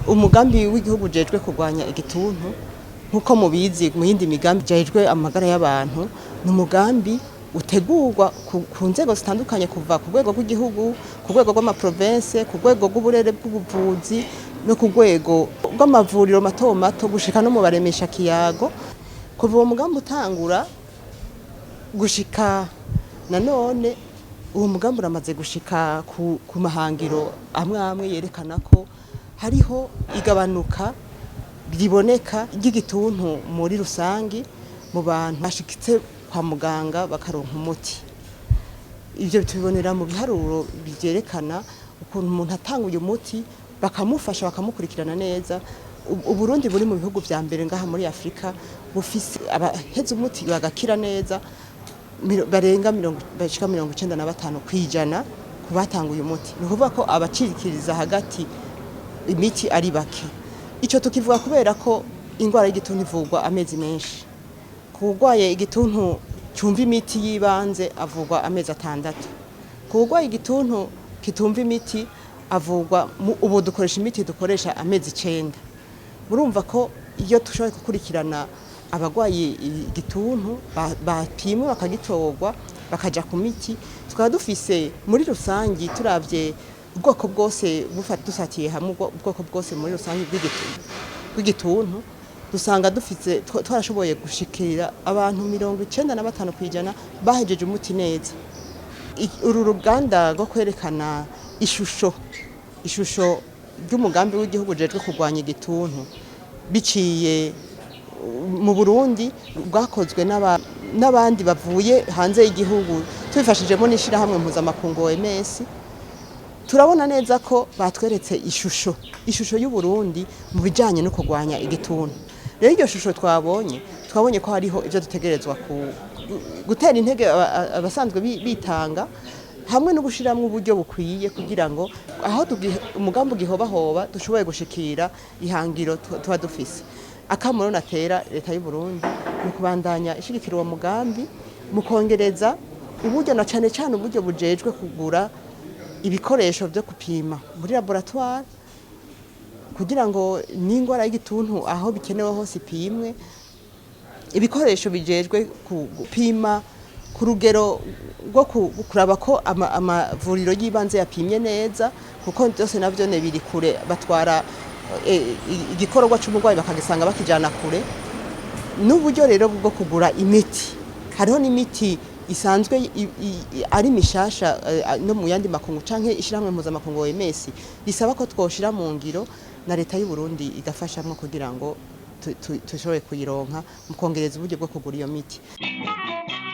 Umugambi w'igihugu ujejwe kurwanya igituntu nkuko mubizi mu yindi migambi ujejwe amagara y'abantu ni umugambi utegurwa ku nzego zitandukanye kuva ku rwego rw'igihugu, ku rwego rw'amaprovince, ku rwego rw'uburere bw'ubuvuzi no ku rwego rw'amavuriro mato mato gushika no mu baremesha kiyago. Kuva uwo mugambi utangura gushika nanone uwo mugambi uramaze gushika ku mahangiro amwe yerekana ko hariho igabanuka riboneka ry'igituntu muri rusangi mu bantu bashikitse kwa muganga bakaronka umuti. Ivyo tubibonera mu biharuro byerekana ukuntu umuntu atanguye umuti bakamufasha bakamukurikirana neza. Uburundi buri mu bihugu vya mbere ngaha muri Afrika bufise abaheze umuti bagakira neza barenga 95% kwijana kubatanguye umuti. Ni kuvuga ko abacirikiriza hagati imiti ari bake. Ico tukivuga kubera ko ingwara y'igituntu ivugwa amezi menshi. Kurwaye igituntu cyumva imiti yibanze avugwa amezi 6. Kurwaye igituntu kitumva imiti avugwa ubu dukoresha imiti dukoresha amezi 9. Murumva ko iyo tushoboye gukurikirana abagwaye igituntu bapimwe bakagitorwa bakaja ku miti, tukaba dufise muri rusangi turavye ubwoko bwose dusatiye hamwe ubwoko bwose muri rusangi bw'igituntu dusanga dufite twarashoboye gushikira abantu 95% bahejeje umuti neza. Uru ruganda rwo kwerekana ishusho ry'umugambi w'igihugu ujejwe kurwanya igituntu biciye mu Burundi rwakozwe n'abandi bavuye hanze y'igihugu tubifashijemo n'ishirahamwe mpuzamakungu OMS. Turabona neza ko batweretse ishusho y'u Burundi mu bijanye no kurwanya igituntu. Rero iryo shusho twabonye ko hariho ivyo dutegerezwa gutera intege abasanzwe bitanga hamwe no gushiramwe uburyo bukwiye kugira ngo aho umugambi ugihobahoba dushoboye gushikira ihangiro tuba dufise. Akamaro natera leta y'u Burundi mu kubandanya ishigikira uwo mugambi mu kongereza uburyo na cane uburyo bujejwe kugura ibikoresho byo kupima muri laboratoire kugira ngo n'ingwara y'igituntu aho bikenewe hose ipimwe. Ibikoresho bijejwe gupima ku rugero rwo kuraba ko amavuriro y'ibanze yapimye neza kuko byose navyo ne biri kure batwara igikorwa cy'umurwayi bakagisanga bakijana kure. N'uburyo rero bwo kugura imiti, hariho n'imiti isanzwe ari mishasha no mu yandi makungu canke ishiramwe mpuzamakungu OMS bisaba ko twoshira mu ngiro na leta y'u Burundi igafashamwe kugira ngo tushobore kuyironka mu kongereza uburyo bwo kugura iyo miti.